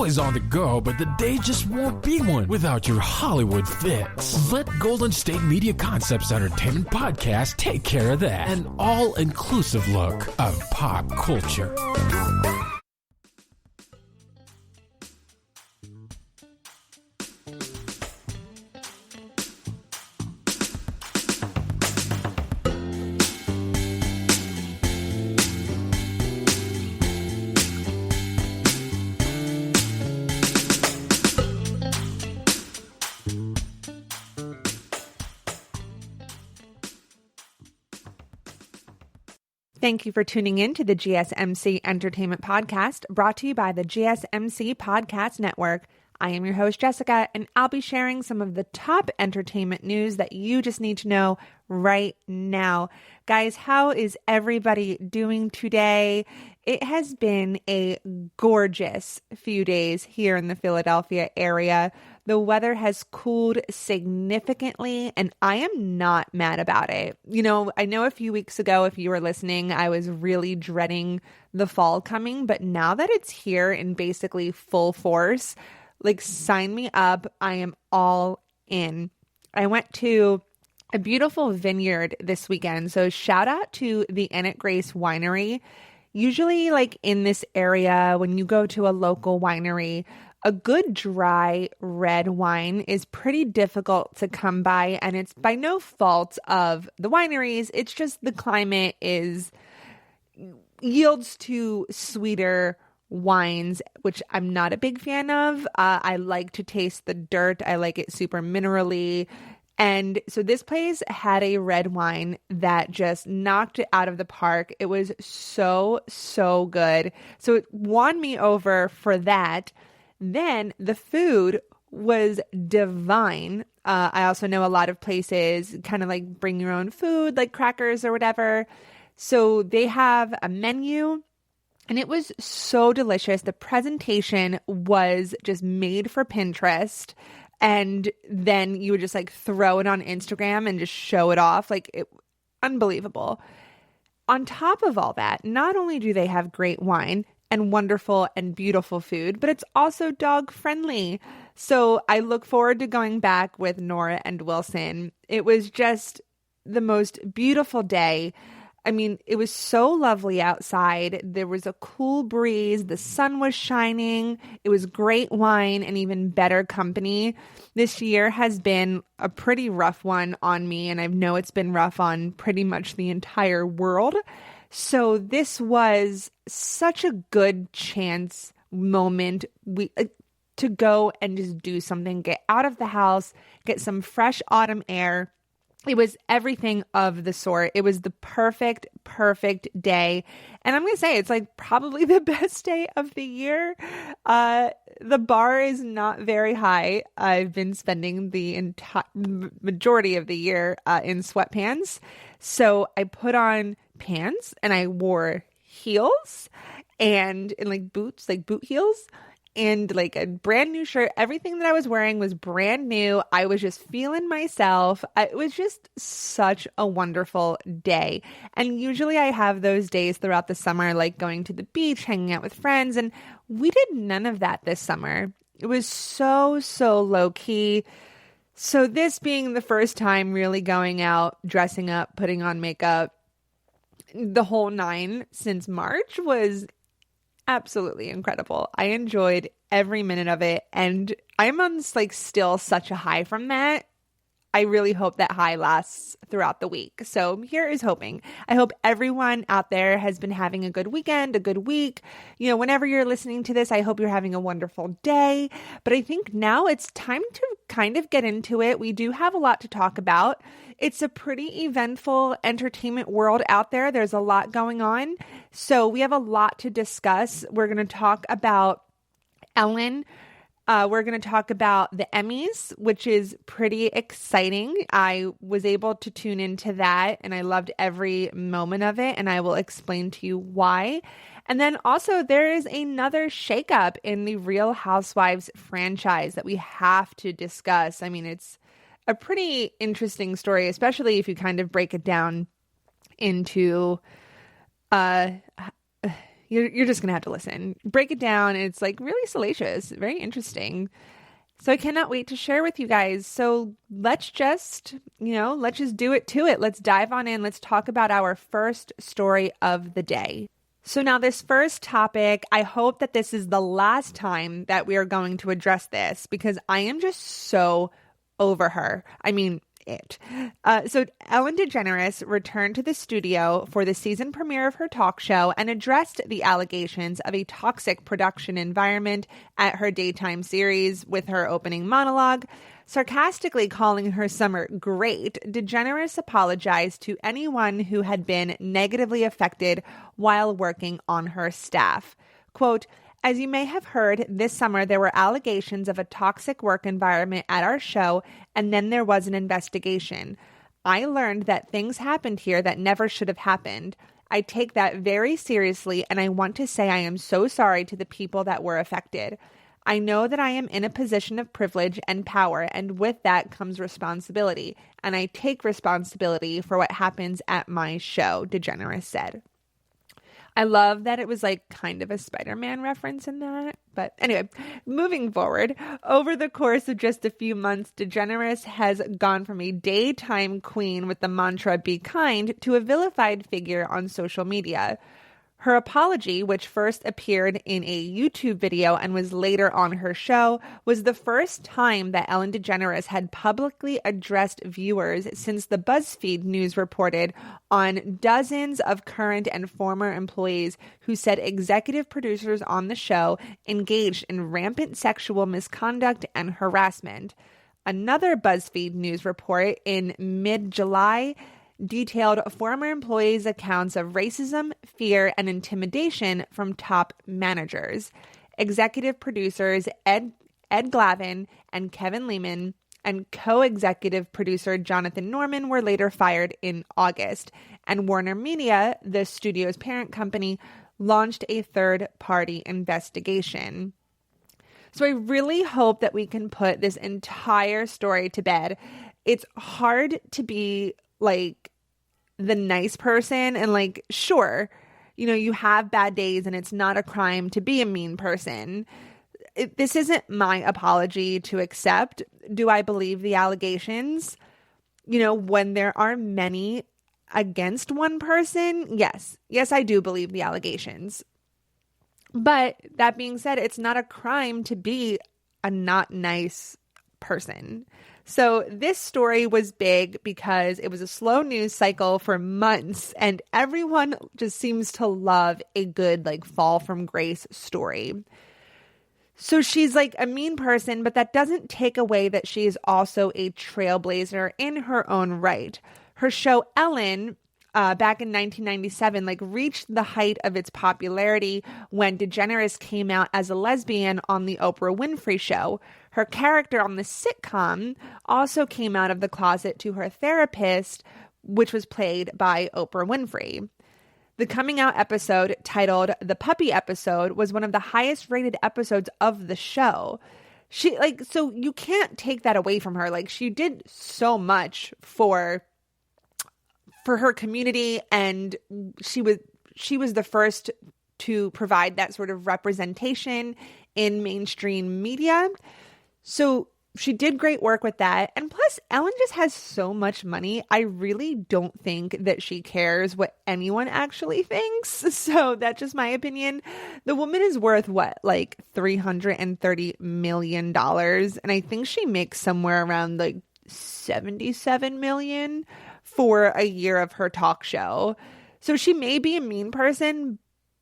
always on the go, but the day just won't be one without your Hollywood fix. Let Golden State Media Concepts Entertainment Podcast take care of that. An all-inclusive look of pop culture. Thank you for tuning in to the GSMC Entertainment Podcast, brought to you by the GSMC Podcast Network. I am your host, Jessica, and I'll be sharing some of the top entertainment news that you just need to know right now. Guys, how is everybody doing today? It has been a gorgeous few days here in the Philadelphia area. The weather has cooled significantly, and I am not mad about it. You know, I know a few weeks ago, if you were listening, I was really dreading the fall coming, but now that it's here in basically full force, like, sign me up. I am all in. I went to a beautiful vineyard this weekend, so shout out to the Annette Grace Winery. Usually, like, in this area, when you go to a local winery, a good dry red wine is pretty difficult to come by, and it's by no fault of the wineries. It's just the climate yields to sweeter wines, which I'm not a big fan of. I like to taste the dirt. I like it super minerally. And so this place had a red wine that just knocked it out of the park. It was so, so good. So it won me over for that. Then the food was divine. I also know a lot of places kind of like bring your own food, like crackers or whatever. So they have a menu, and it was so delicious. The presentation was just made for Pinterest. And then you would just like throw it on Instagram and just show it off. Unbelievable. On top of all that, not only do they have great wine and wonderful and beautiful food, but it's also dog friendly. So I look forward to going back with Nora and Wilson. It was just the most beautiful day. I mean, it was so lovely outside. There was a cool breeze. The sun was shining. It was great wine and even better company. This year has been a pretty rough one on me, and I know it's been rough on pretty much the entire world. So this was such a good chance moment to go and just do something, get out of the house, get some fresh autumn air. It was everything of the sort. It was the perfect day. And I'm going to say it's like probably the best day of the year. The bar is not very high. I've been spending the majority of the year in sweatpants. So I put on pants and I wore heels and like boots, like boot heels, and like a brand new shirt. Everything that I was wearing was brand new. I was just feeling myself. It was just such a wonderful day. And usually I have those days throughout the summer, like going to the beach, hanging out with friends. And we did none of that this summer. It was so low key. So this being the first time really going out, dressing up, putting on makeup, the whole nine since March was absolutely incredible. I enjoyed every minute of it, and I'm on like still such a high from that. I really hope that high lasts throughout the week. So here is hoping. I hope everyone out there has been having a good weekend, a good week. You know, whenever you're listening to this, I hope you're having a wonderful day. But I think now it's time to kind of get into it. We do have a lot to talk about. It's a pretty eventful entertainment world out there. There's a lot going on. So we have a lot to discuss. We're going to talk about Ellen. We're going to talk about the Emmys, which is pretty exciting. I was able to tune into that, and I loved every moment of it, and I will explain to you why. And then also there is another shakeup in the Real Housewives franchise that we have to discuss. I mean, it's a pretty interesting story, especially if you kind of break it down into You're just going to have to listen. Break it down. It's like really salacious, very interesting. So I cannot wait to share with you guys. So let's just do it to it. Let's dive on in. Let's talk about our first story of the day. So now this first topic, I hope that this is the last time that we are going to address this because I am just so over her. I mean, it. So Ellen DeGeneres returned to the studio for the season premiere of her talk show and addressed the allegations of a toxic production environment at her daytime series with her opening monologue. Sarcastically calling her summer great, DeGeneres apologized to anyone who had been negatively affected while working on her staff. Quote, "As you may have heard, this summer there were allegations of a toxic work environment at our show, and then there was an investigation. I learned that things happened here that never should have happened. I take that very seriously, and I want to say I am so sorry to the people that were affected. I know that I am in a position of privilege and power, and with that comes responsibility, and I take responsibility for what happens at my show," DeGeneres said. I love that it was like kind of a Spider-Man reference in that. But anyway, moving forward, over the course of just a few months, DeGeneres has gone from a daytime queen with the mantra "be kind" to a vilified figure on social media. Her apology, which first appeared in a YouTube video and was later on her show, was the first time that Ellen DeGeneres had publicly addressed viewers since the BuzzFeed News reported on dozens of current and former employees who said executive producers on the show engaged in rampant sexual misconduct and harassment. Another BuzzFeed News report in mid-July detailed former employees' accounts of racism, fear, and intimidation from top managers. Executive producers Ed Glavin and Kevin Lehman and co-executive producer Jonathan Norman were later fired in August, and Warner Media, the studio's parent company, launched a third-party investigation. So I really hope that we can put this entire story to bed. It's hard to be like the nice person and like, sure, you have bad days and it's not a crime to be a mean person. This isn't my apology to accept. Do I believe the allegations? When there are many against one person, yes, I do believe the allegations. But that being said, it's not a crime to be a not nice person. So this story was big because it was a slow news cycle for months, and everyone just seems to love a good fall from grace story. So she's like a mean person, but that doesn't take away that she is also a trailblazer in her own right. Her show Ellen, back in 1997, reached the height of its popularity when DeGeneres came out as a lesbian on the Oprah Winfrey Show. Her character on the sitcom also came out of the closet to her therapist, which was played by Oprah Winfrey. The coming out episode, titled The Puppy Episode, was one of the highest rated episodes of the show. So you can't take that away from her. She did so much for her community, and she was the first to provide that sort of representation in mainstream media. So she did great work with that. And plus, Ellen just has so much money. I really don't think that she cares what anyone actually thinks. So that's just my opinion. The woman is worth $330 million. And I think she makes somewhere around $77 million for a year of her talk show. So she may be a mean person,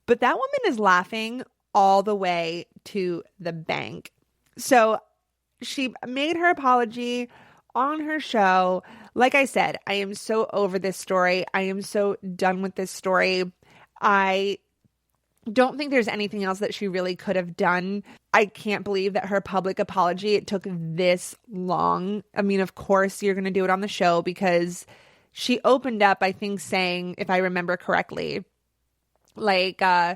but that woman is laughing all the way to the bank. So she made her apology on her show. Like I said, I am so over this story. I am so done with this story. I don't think there's anything else that she really could have done. I can't believe that her public apology, it took this long. I mean, of course, you're going to do it on the show because she opened up, I think, saying, if I remember correctly, so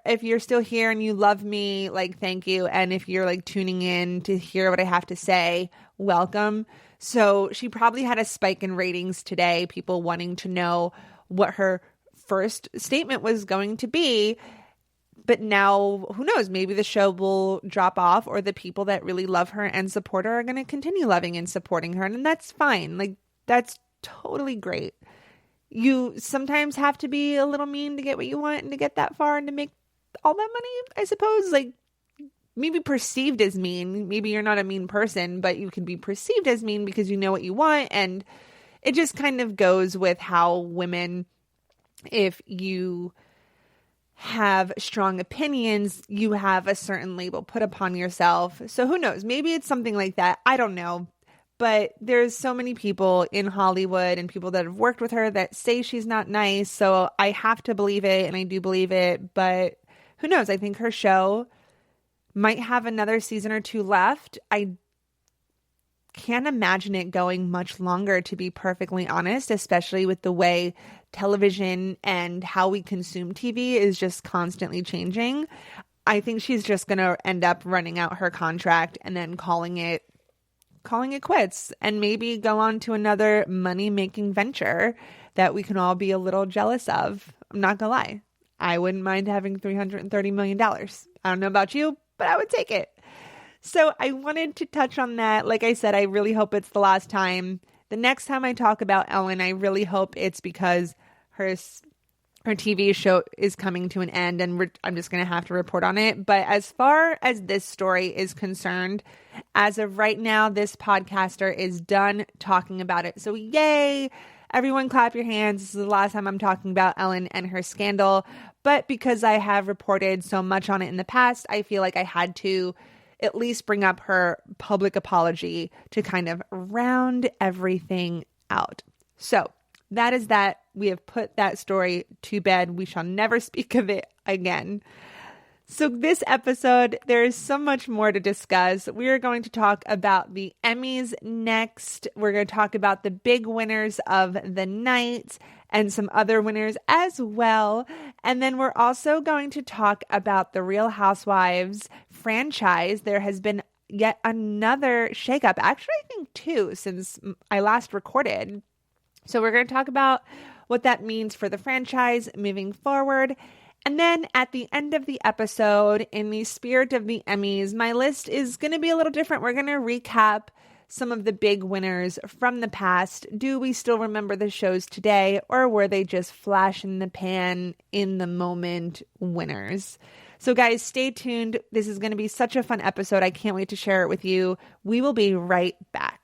if you're still here and you love me, thank you. And if you're tuning in to hear what I have to say, welcome. So she probably had a spike in ratings today, people wanting to know what her first statement was going to be. But now, who knows, maybe the show will drop off, or the people that really love her and support her are going to continue loving and supporting her. And that's fine. Like, that's totally great. You sometimes have to be a little mean to get what you want and to get that far and to make all that money, I suppose. Like, maybe perceived as mean. Maybe you're not a mean person, but you can be perceived as mean because you know what you want. And it just kind of goes with how women, if you have strong opinions, you have a certain label put upon yourself. So who knows? Maybe it's something like that. I don't know. But there's so many people in Hollywood and people that have worked with her that say she's not nice. So I have to believe it, and I do believe it. But who knows? I think her show might have another season or two left. I can't imagine it going much longer, to be perfectly honest, especially with the way television and how we consume TV is just constantly changing. I think she's just going to end up running out her contract and then calling it quits, and maybe go on to another money-making venture that we can all be a little jealous of. I'm not going to lie. I wouldn't mind having $330 million. I don't know about you, but I would take it. So I wanted to touch on that. Like I said, I really hope it's the last time. The next time I talk about Ellen, I really hope it's because her TV show is coming to an end, and I'm just going to have to report on it. But as far as this story is concerned, as of right now, this podcaster is done talking about it. So yay! Everyone clap your hands. This is the last time I'm talking about Ellen and her scandal. But because I have reported so much on it in the past, I feel like I had to at least bring up her public apology to kind of round everything out. So that is that. We have put that story to bed. We shall never speak of it again. So this episode, there is so much more to discuss. We are going to talk about the Emmys next. We're going to talk about the big winners of the night and some other winners as well. And then we're also going to talk about the Real Housewives franchise. There has been yet another shakeup. Actually, I think two since I last recorded. So we're going to talk about what that means for the franchise moving forward. And then at the end of the episode, in the spirit of the Emmys, my list is going to be a little different. We're going to recap some of the big winners from the past. Do we still remember the shows today, or were they just flash in the pan, in the moment winners? So guys, stay tuned. This is going to be such a fun episode. I can't wait to share it with you. We will be right back.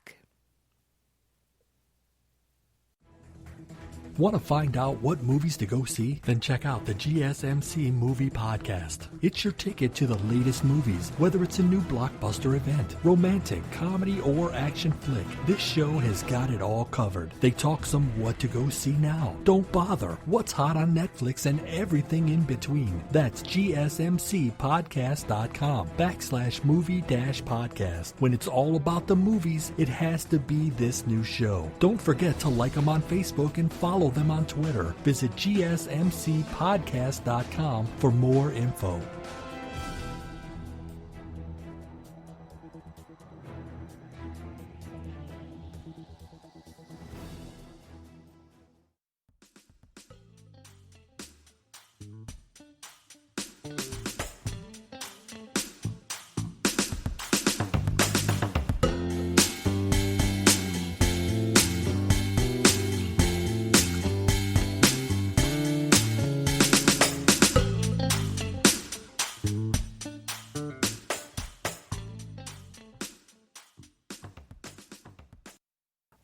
Want to find out what movies to go see? Then check out the GSMC Movie Podcast. It's your ticket to the latest movies, whether it's a new blockbuster event, romantic, comedy, or action flick. This show has got it all covered. They talk some what to go see now. Don't bother. What's hot on Netflix and everything in between. That's gsmcpodcast.com/movie-podcast. When it's all about the movies, it has to be this new show. Don't forget to like them on Facebook and follow them on Twitter. Visit gsmcpodcast.com for more info.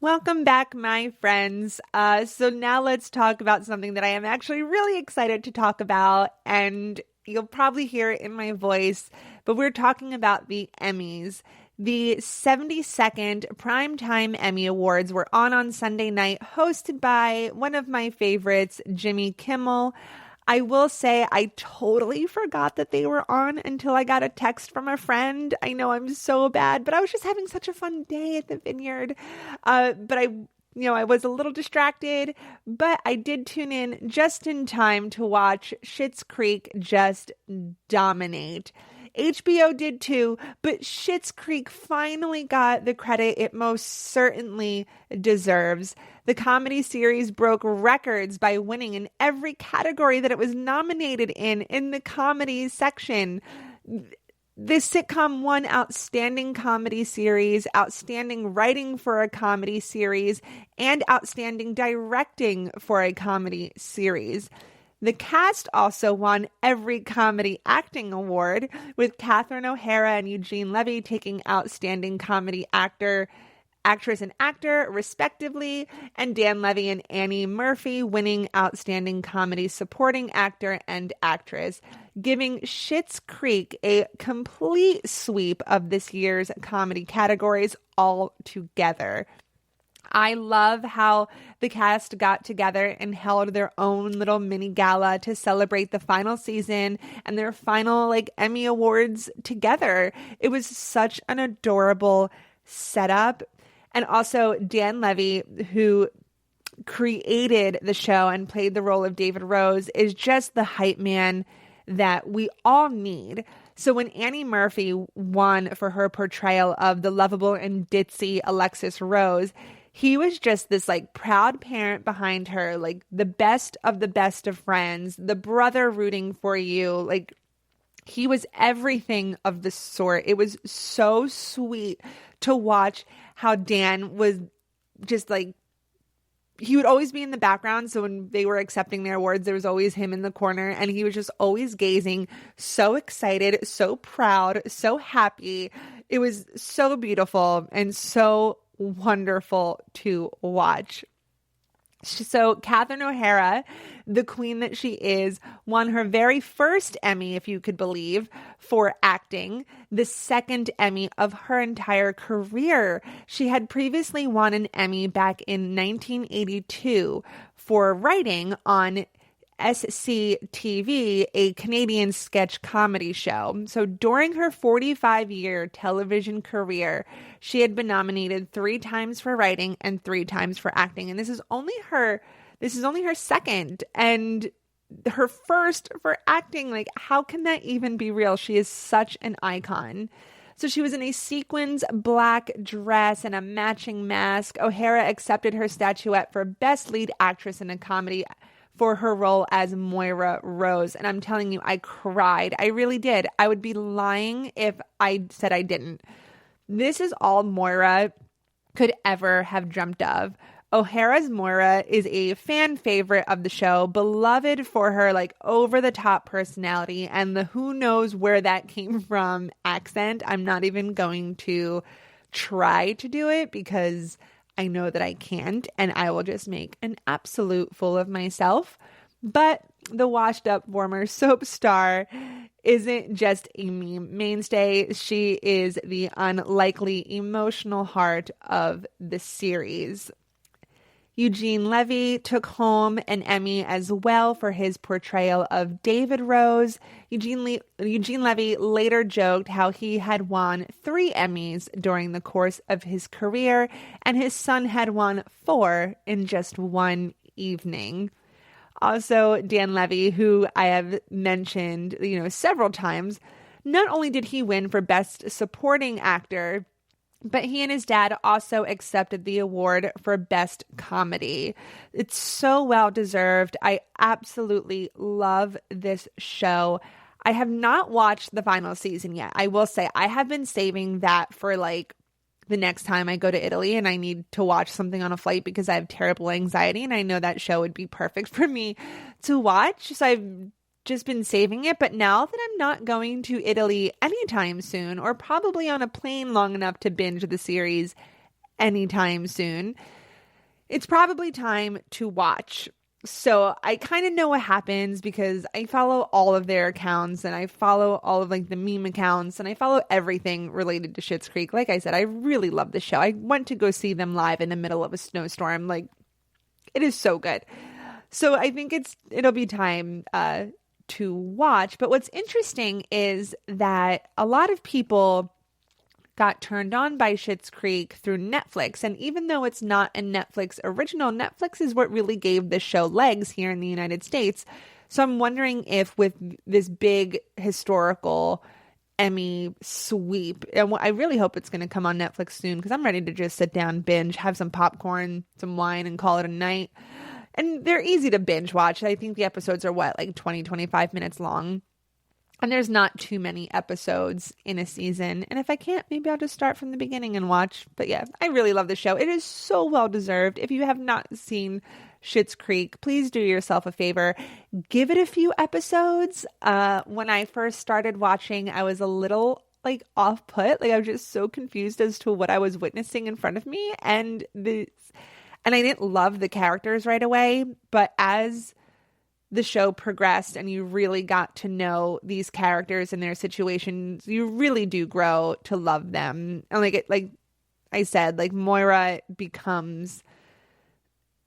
Welcome back, my friends. So now let's talk about something that I am actually really excited to talk about, and you'll probably hear it in my voice, but we're talking about the Emmys. The 72nd Primetime Emmy Awards were on Sunday night, hosted by one of my favorites, Jimmy Kimmel. I will say I totally forgot that they were on until I got a text from a friend. I know I'm so bad, but I was just having such a fun day at the Vineyard. But I was a little distracted, but I did tune in just in time to watch Schitt's Creek just dominate. HBO did too, but Schitt's Creek finally got the credit it most certainly deserves. The comedy series broke records by winning in every category that it was nominated in the comedy section. This sitcom won Outstanding Comedy Series, Outstanding Writing for a Comedy Series, and Outstanding Directing for a Comedy Series. The cast also won every comedy acting award, with Catherine O'Hara and Eugene Levy taking Outstanding Comedy Actress and Actor, respectively, and Dan Levy and Annie Murphy winning Outstanding Comedy Supporting Actor and Actress, giving Schitt's Creek a complete sweep of this year's comedy categories all together. I love how the cast got together and held their own little mini gala to celebrate the final season and their final Emmy Awards together. It was such an adorable setup. And also Dan Levy, who created the show and played the role of David Rose, is just the hype man that we all need. So when Annie Murphy won for her portrayal of the lovable and ditzy Alexis Rose, he was just this proud parent behind her, the best of friends, the brother rooting for you. He was everything of the sort. It was so sweet to watch how Dan was just he would always be in the background. So when they were accepting their awards, there was always him in the corner, and he was just always gazing, so excited, so proud, so happy. It was so beautiful and so wonderful to watch. So Catherine O'Hara, the queen that she is, won her very first Emmy, if you could believe, for acting, the second Emmy of her entire career. She had previously won an Emmy back in 1982 for writing on SCTV, a Canadian sketch comedy show. So during her 45-year television career, she had been nominated 3 times for writing and 3 times for acting. And this is only her second and her first for acting. How can that even be real? She is such an icon. So she was in a sequins black dress and a matching mask. O'Hara accepted her statuette for Best Lead Actress in a Comedy for her role as Moira Rose. And I'm telling you, I cried. I really did. I would be lying if I said I didn't. This is all Moira could ever have dreamt of. O'Hara's Moira is a fan favorite of the show, beloved for her over-the-top personality and the who knows where that came from accent. I'm not even going to try to do it because I know that I can't, and I will just make an absolute fool of myself. But the washed-up former soap star isn't just a meme mainstay. She is the unlikely emotional heart of the series. Eugene Levy took home an Emmy as well for his portrayal of David Rose. Eugene Levy later joked how he had won 3 Emmys during the course of his career, and his son had won 4 in just one evening. Also, Dan Levy, who I have mentioned, several times, not only did he win for Best Supporting Actor, but he and his dad also accepted the award for Best Comedy. It's so well deserved. I absolutely love this show. I have not watched the final season yet. I will say I have been saving that for the next time I go to Italy and I need to watch something on a flight because I have terrible anxiety, and I know that show would be perfect for me to watch. So I've just been saving it, but now that I'm not going to Italy anytime soon, or probably on a plane long enough to binge the series anytime soon, it's probably time to watch. So I kind of know what happens because I follow all of their accounts, and I follow all of the meme accounts, and I follow everything related to Schitt's Creek. Like I said, I really love the show. I went to go see them live in the middle of a snowstorm. It is so good. So I think it'll be time to watch. But what's interesting is that a lot of people got turned on by Schitt's Creek through Netflix. And even though it's not a Netflix original, Netflix is what really gave this show legs here in the United States. So I'm wondering if with this big historical Emmy sweep. And I really hope it's going to come on Netflix soon because I'm ready to just sit down, binge, have some popcorn, some wine, and call it a night. And they're easy to binge watch. I think the episodes are like 20, 25 minutes long. And there's not too many episodes in a season. And if I can't, maybe I'll just start from the beginning and watch. But yeah, I really love the show. It is so well deserved. If you have not seen Schitt's Creek, please do yourself a favor. Give it a few episodes. When I first started watching, I was a little like off put. Like I was just so confused as to what I was witnessing in front of me. And I didn't love the characters right away. But as the show progressed and you really got to know these characters and their situations, you really do grow to love them. And like I said, like Moira becomes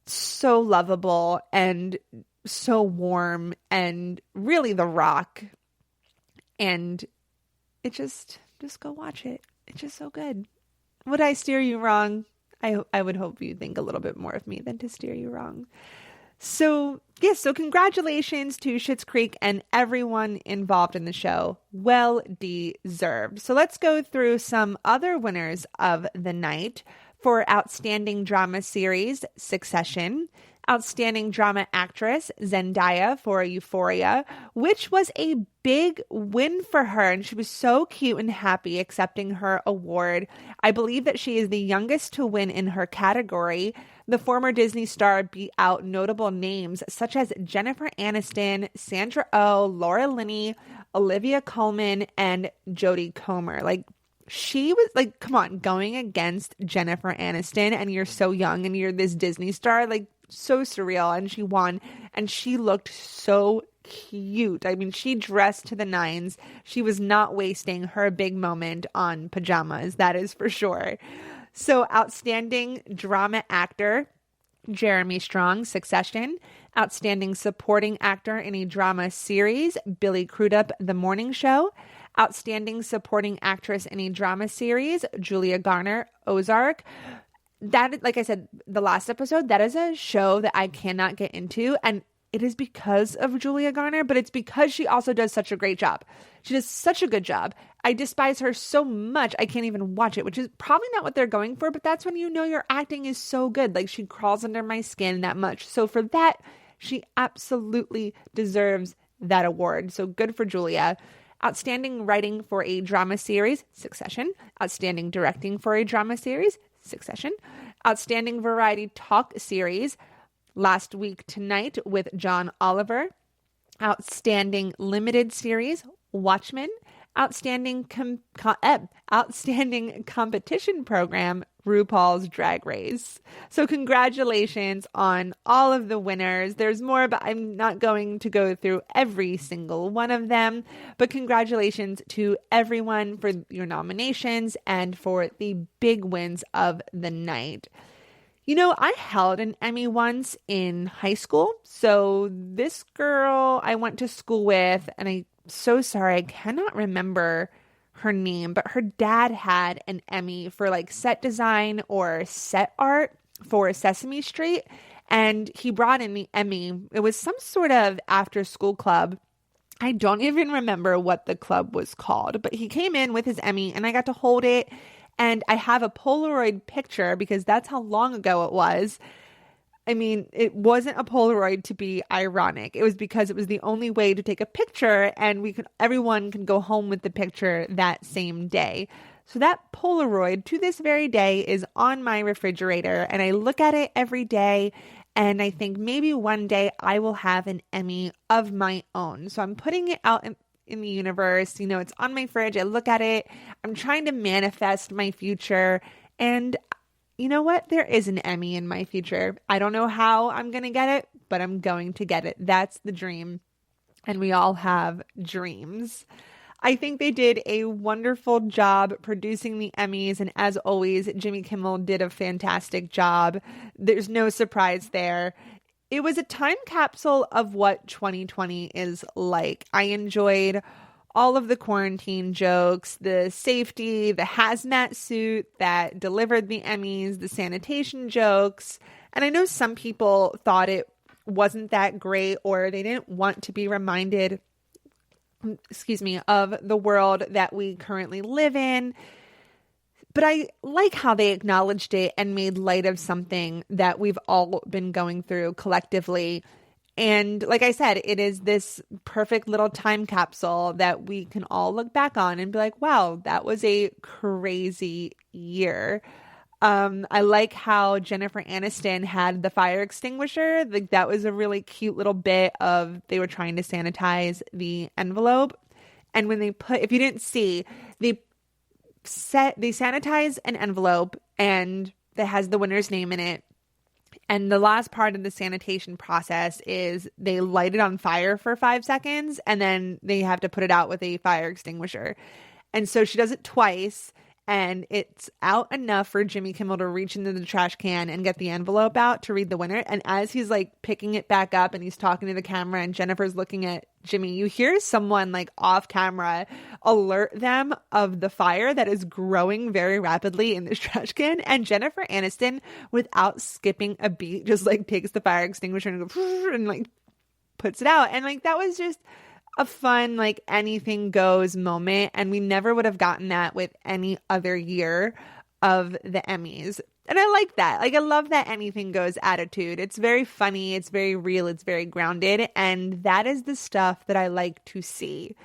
so lovable and so warm and really the rock. And it just go watch it. It's just so good. Would I steer you wrong? I would hope you think a little bit more of me than to steer you wrong. So, yes, so congratulations to Schitt's Creek and everyone involved in the show. Well deserved. So let's go through some other winners of the night. For Outstanding Drama Series, Succession. Outstanding Drama Actress, Zendaya for Euphoria, which was a big win for her. And she was so cute and happy accepting her award. I believe that she is the youngest to win in her category. The former Disney star beat out notable names such as Jennifer Aniston, Sandra Oh, Laura Linney, Olivia Colman, and Jodie Comer. Like, she was like, come on, going against Jennifer Aniston and you're so young and you're this Disney star, like so surreal. And she won and she looked so cute. I mean, she dressed to the nines. She was not wasting her big moment on pajamas. That is for sure. So Outstanding Drama Actor, Jeremy Strong, Succession. Outstanding Supporting Actor in a Drama Series, Billy Crudup, The Morning Show. Outstanding Supporting Actress in a Drama Series, Julia Garner, Ozark. That, like I said, the last episode, that is a show that I cannot get into. And it is because of Julia Garner, but it's because she also does such a great job. She does such a good job. I despise her so much, I can't even watch it, which is probably not what they're going for, but that's when you know your acting is so good. Like, she crawls under my skin that much. So for that, she absolutely deserves that award. So good for Julia. Outstanding Writing for a Drama Series, Succession. Outstanding Directing for a Drama Series, Succession. Outstanding Variety Talk Series, Last Week Tonight with John Oliver. Outstanding Limited Series, Watchmen. Outstanding Competition Program, RuPaul's Drag Race. So congratulations on all of the winners. There's more, but I'm not going to go through every single one of them. But congratulations to everyone for your nominations and for the big wins of the night. You know, I held an Emmy once in high school. So this girl I went to school with, and I'm so sorry, I cannot remember her name, but her dad had an Emmy for like set design or set art for Sesame Street. And he brought in the Emmy. It was some sort of after school club. I don't even remember what the club was called, but he came in with his Emmy and I got to hold it. And I have a Polaroid picture because that's how long ago it was. I mean, it wasn't a Polaroid to be ironic. It was because it was the only way to take a picture and everyone can go home with the picture that same day. So that Polaroid to this very day is on my refrigerator and I look at it every day and I think maybe one day I will have an Emmy of my own. So I'm putting it out in the universe. You know, it's on my fridge. I look at it. I'm trying to manifest my future. And you know what? There is an Emmy in my future. I don't know how I'm going to get it, but I'm going to get it. That's the dream. And we all have dreams. I think they did a wonderful job producing the Emmys. And as always, Jimmy Kimmel did a fantastic job. There's no surprise there. It was a time capsule of what 2020 is like. I enjoyed all of the quarantine jokes, the safety, the hazmat suit that delivered the Emmys, the sanitation jokes. And I know some people thought it wasn't that great or they didn't want to be reminded of the world that we currently live in. But I like how they acknowledged it and made light of something that we've all been going through collectively. And like I said, it is this perfect little time capsule that we can all look back on and be like, wow, that was a crazy year. I like how Jennifer Aniston had the fire extinguisher. Like, that was a really cute little bit of, they were trying to sanitize the envelope. And when they put, if you didn't see, they sanitize an envelope and that has the winner's name in it. And the last part of the sanitation process is they light it on fire for 5 seconds and then they have to put it out with a fire extinguisher. And so she does it twice, and it's out enough for Jimmy Kimmel to reach into the trash can and get the envelope out to read the winner. And as he's like picking it back up and he's talking to the camera and Jennifer's looking at Jimmy, you hear someone like off camera alert them of the fire that is growing very rapidly in this trash can. And Jennifer Aniston, without skipping a beat, just like takes the fire extinguisher and goes and like puts it out. And like, that was just a fun, like, anything goes moment. And we never would have gotten that with any other year of the Emmys. And I like that. Like, I love that anything goes attitude. It's very funny. It's very real. It's very grounded. And that is the stuff that I like to see.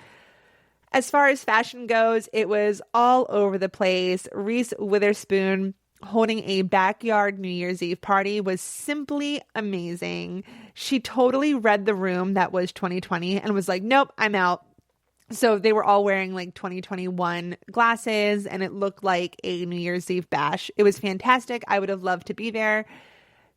As far as fashion goes, it was all over the place. Reese Witherspoon holding a backyard New Year's Eve party was simply amazing. She totally read the room that was 2020 and was like, nope, I'm out. So they were all wearing like 2021 glasses and it looked like a New Year's Eve bash. It was fantastic. I would have loved to be there.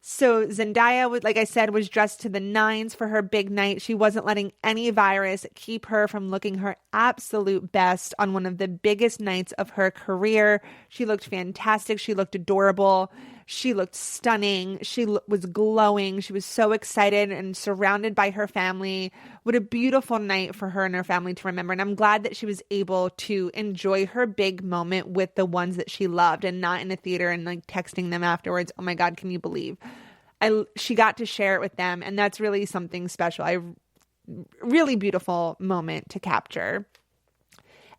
So Zendaya, like I said, was dressed to the nines for her big night. She wasn't letting any virus keep her from looking her absolute best on one of the biggest nights of her career. She looked fantastic. She looked adorable. She looked stunning. She was glowing. She was so excited and surrounded by her family. What a beautiful night for her and her family to remember. And I'm glad that she was able to enjoy her big moment with the ones that she loved and not in a theater and like texting them afterwards. Oh my God, can you believe? She got to share it with them. And that's really something special. Really beautiful moment to capture.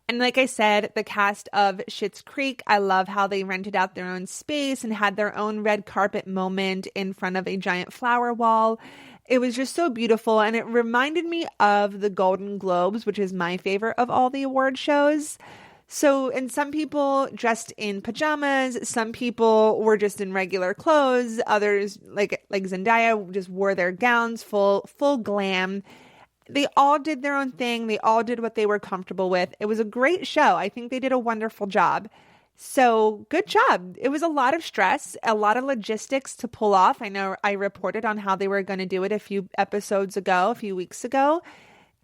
And like I said, the cast of Schitt's Creek, I love how they rented out their own space and had their own red carpet moment in front of a giant flower wall. It was just so beautiful, and it reminded me of the Golden Globes, which is my favorite of all the award shows. So, and some people dressed in pajamas, some people were just in regular clothes, others, like Zendaya, just wore their gowns, full glam. They all did their own thing. They all did what they were comfortable with. It was a great show. I think they did a wonderful job. So good job. It was a lot of stress, a lot of logistics to pull off. I know I reported on how they were going to do it a few weeks ago.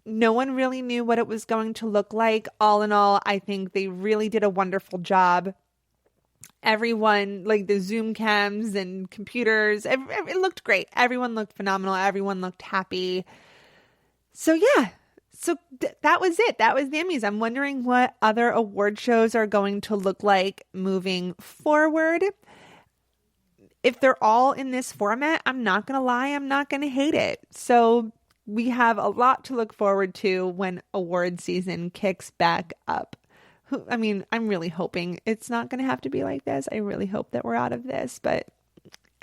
No one really knew what it was going to look like. All in all, I think they really did a wonderful job. Everyone, like the Zoom cams and computers, it looked great. Everyone looked phenomenal. Everyone looked happy. So yeah, that was it. That was the Emmys. I'm wondering what other award shows are going to look like moving forward. If they're all in this format, I'm not going to lie, I'm not going to hate it. So we have a lot to look forward to when award season kicks back up. I mean, I'm really hoping it's not going to have to be like this. I really hope that we're out of this, but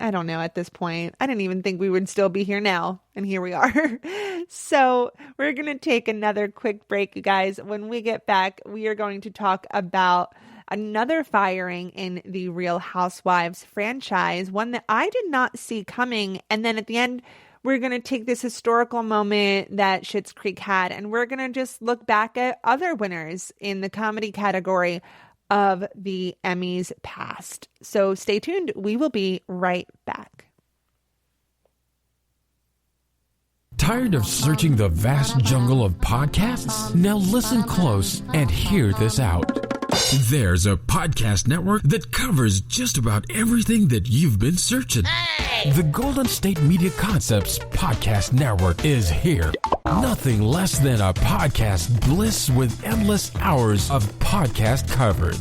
I don't know at this point. I didn't even think we would still be here now. And here we are. So we're going to take another quick break, you guys. When we get back, we are going to talk about another firing in the Real Housewives franchise, one that I did not see coming. And then at the end, we're going to take this historical moment that Schitt's Creek had, and we're going to just look back at other winners in the comedy category of the Emmys past. So stay tuned. We will be right back. Tired of searching the vast jungle of podcasts? Now listen close and hear this out. There's a podcast network that covers just about everything that you've been searching. Hey! The Golden State Media Concepts Podcast Network is here. Nothing less than a podcast bliss with endless hours of podcast coverage.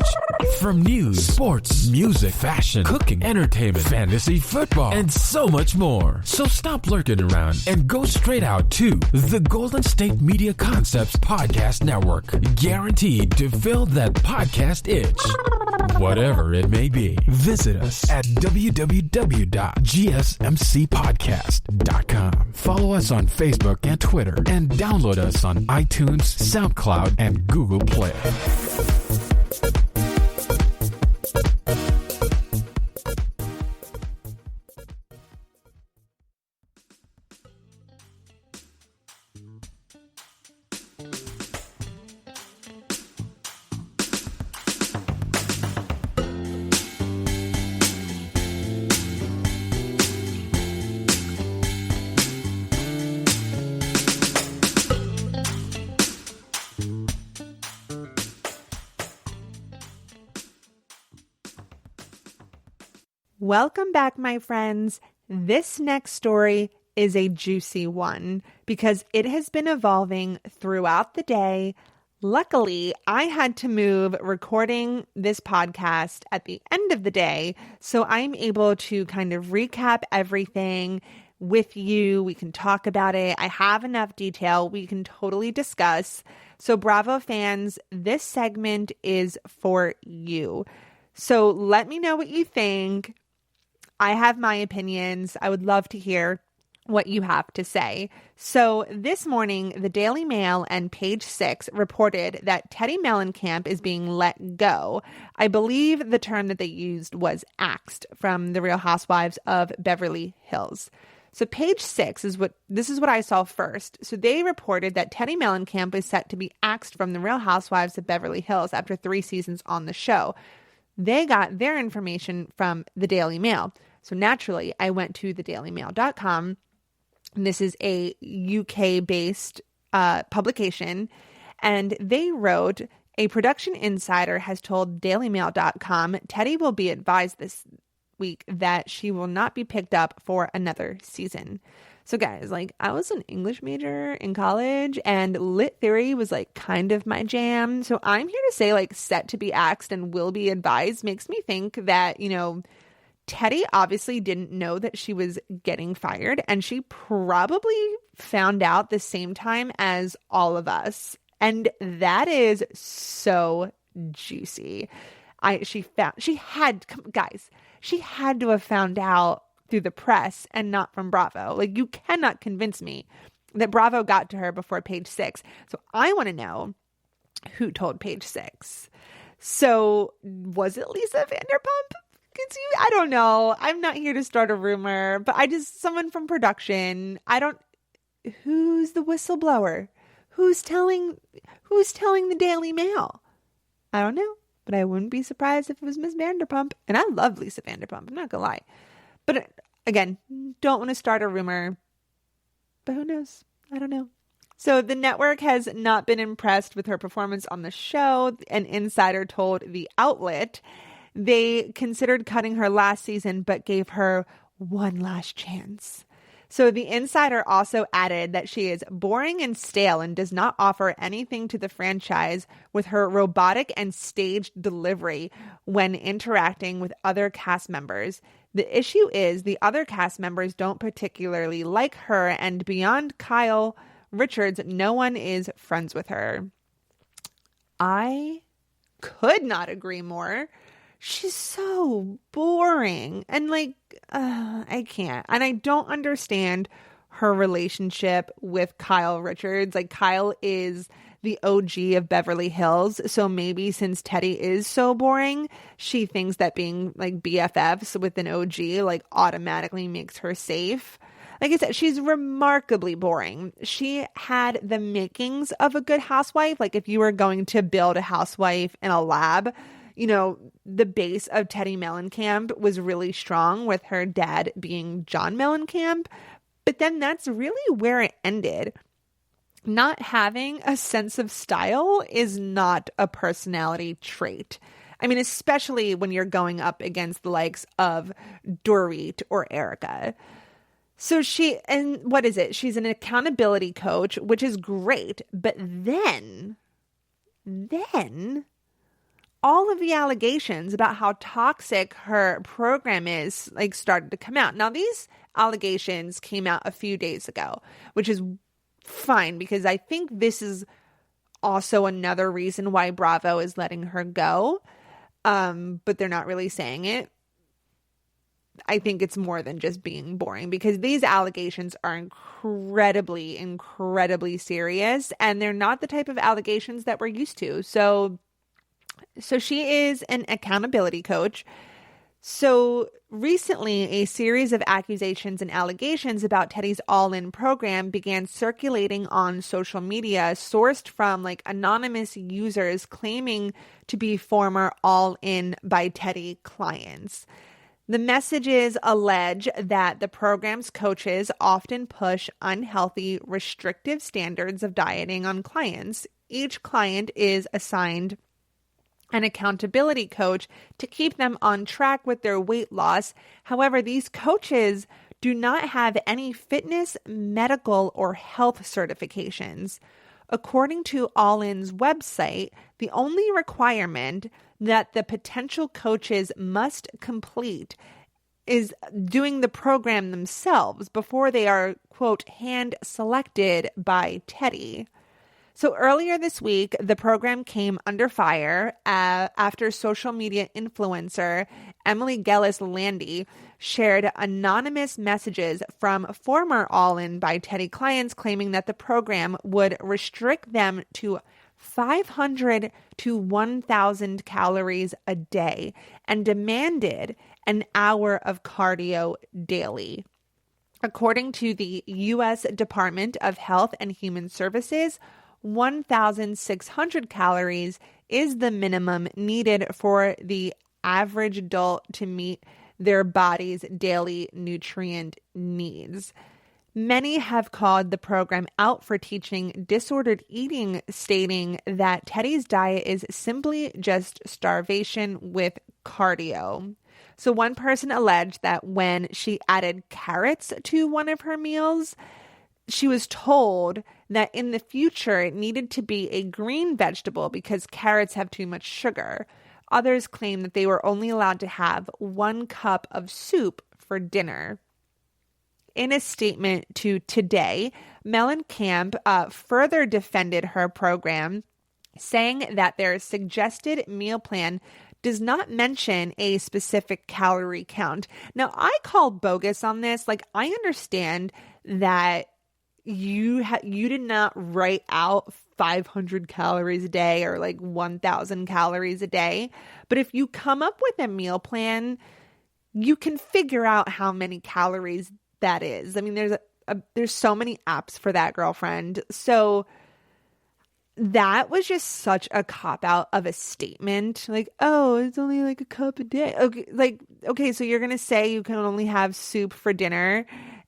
From news, sports, music, fashion, cooking, entertainment, fantasy, football, and so much more. So stop lurking around and go straight out to the Golden State Media Concepts Podcast Network. Guaranteed to fill that podcast itch. Whatever it may be. Visit us at www.gsmcpodcast.com. Follow us on Facebook and Twitter, and download us on iTunes, SoundCloud, and Google Play. Welcome back, my friends. This next story is a juicy one because it has been evolving throughout the day. Luckily, I had to move recording this podcast at the end of the day, so I'm able to kind of recap everything with you. We can talk about it. I have enough detail we can totally discuss. So Bravo fans, this segment is for you. So let me know what you think. I have my opinions. I would love to hear what you have to say. So this morning, the Daily Mail and Page Six reported that Teddi Mellencamp is being let go. I believe the term that they used was axed from the Real Housewives of Beverly Hills. So Page Six this is what I saw first. So they reported that Teddi Mellencamp is set to be axed from the Real Housewives of Beverly Hills after 3 seasons on the show. They got their information from the Daily Mail. So naturally, I went to thedailymail.com. And this is a UK-based publication. And they wrote, a production insider has told dailymail.com Teddi will be advised this week that she will not be picked up for another season. So guys, I was an English major in college and lit theory was kind of my jam. So I'm here to say set to be axed and will be advised makes me think that, Teddi obviously didn't know that she was getting fired, and she probably found out the same time as all of us. And that is so juicy. She had to have found out through the press and not from Bravo. You cannot convince me that Bravo got to her before Page Six. So I want to know who told Page Six. So was it Lisa Vanderpump? I don't know. I'm not here to start a rumor, but someone from production. Who's the whistleblower? Who's telling the Daily Mail? I don't know, but I wouldn't be surprised if it was Miss Vanderpump. And I love Lisa Vanderpump. I'm not gonna lie, but again, don't want to start a rumor, but who knows? I don't know. So the network has not been impressed with her performance on the show. An insider told the outlet they considered cutting her last season, but gave her one last chance. So the insider also added that she is boring and stale and does not offer anything to the franchise with her robotic and staged delivery when interacting with other cast members. The issue is the other cast members don't particularly like her, and beyond Kyle Richards, no one is friends with her. I could not agree more. She's so boring and I can't. And I don't understand her relationship with Kyle Richards. Kyle is the OG of Beverly Hills. So maybe since Teddi is so boring, she thinks that being BFFs with an OG automatically makes her safe. Like I said, she's remarkably boring. She had the makings of a good housewife. If you were going to build a housewife in a lab, the base of Teddi Mellencamp was really strong with her dad being John Mellencamp. But then that's really where it ended. Not having a sense of style is not a personality trait. I mean, especially when you're going up against the likes of Dorit or Erica. So what is it? She's an accountability coach, which is great. But then all of the allegations about how toxic her program is like started to come out. Now, these allegations came out a few days ago, which is fine because I think this is also another reason why Bravo is letting her go. But they're not really saying it. I think it's more than just being boring because these allegations are incredibly, incredibly serious, and they're not the type of allegations that we're used to. So she is an accountability coach. So recently, a series of accusations and allegations about Teddi's All-In program began circulating on social media, sourced from like anonymous users claiming to be former All-In by Teddi clients. The messages allege that the program's coaches often push unhealthy, restrictive standards of dieting on clients. Each client is assigned an accountability coach to keep them on track with their weight loss. However, these coaches do not have any fitness, medical, or health certifications. According to All-In's website, the only requirement that the potential coaches must complete is doing the program themselves before they are, quote, hand selected by Teddi. So earlier this week, the program came under fire after social media influencer Emily Gellis Landy shared anonymous messages from former All-In by Teddi clients claiming that the program would restrict them to 500 to 1,000 calories a day and demanded an hour of cardio daily. According to the U.S. Department of Health and Human Services, 1,600 calories is the minimum needed for the average adult to meet their body's daily nutrient needs. Many have called the program out for teaching disordered eating, stating that Teddi's diet is simply just starvation with cardio. So one person alleged that when she added carrots to one of her meals, she was told that in the future it needed to be a green vegetable because carrots have too much sugar. Others claim that they were only allowed to have 1 cup of soup for dinner. In a statement to Today, Mellencamp further defended her program, saying that their suggested meal plan does not mention a specific calorie count. Now, I call bogus on this. Like, I understand that you did not write out 500 calories a day or like 1,000 calories a day. But if you come up with a meal plan, you can figure out how many calories that is. I mean, there's so many apps for that, girlfriend. So that was just such a cop-out of a statement. Like, oh, it's only like a cup a day. Okay, so you're going to say you can only have soup for dinner,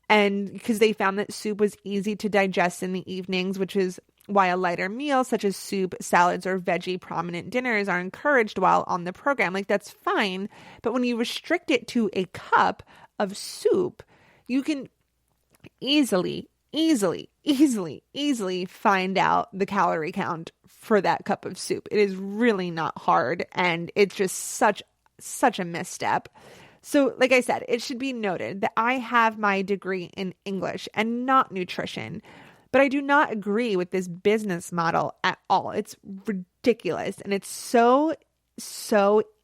and because they found that soup was easy to digest in the evenings, which is why a lighter meal such as soup, salads, or veggie prominent dinners are encouraged while on the program. Like, that's fine. But when you restrict it to a cup of soup, you can easily find out the calorie count for that cup of soup. It is really not hard, and it's just such a misstep. So, like I said, it should be noted that I have my degree in English and not nutrition, but I do not agree with this business model at all. It's ridiculous, and it's so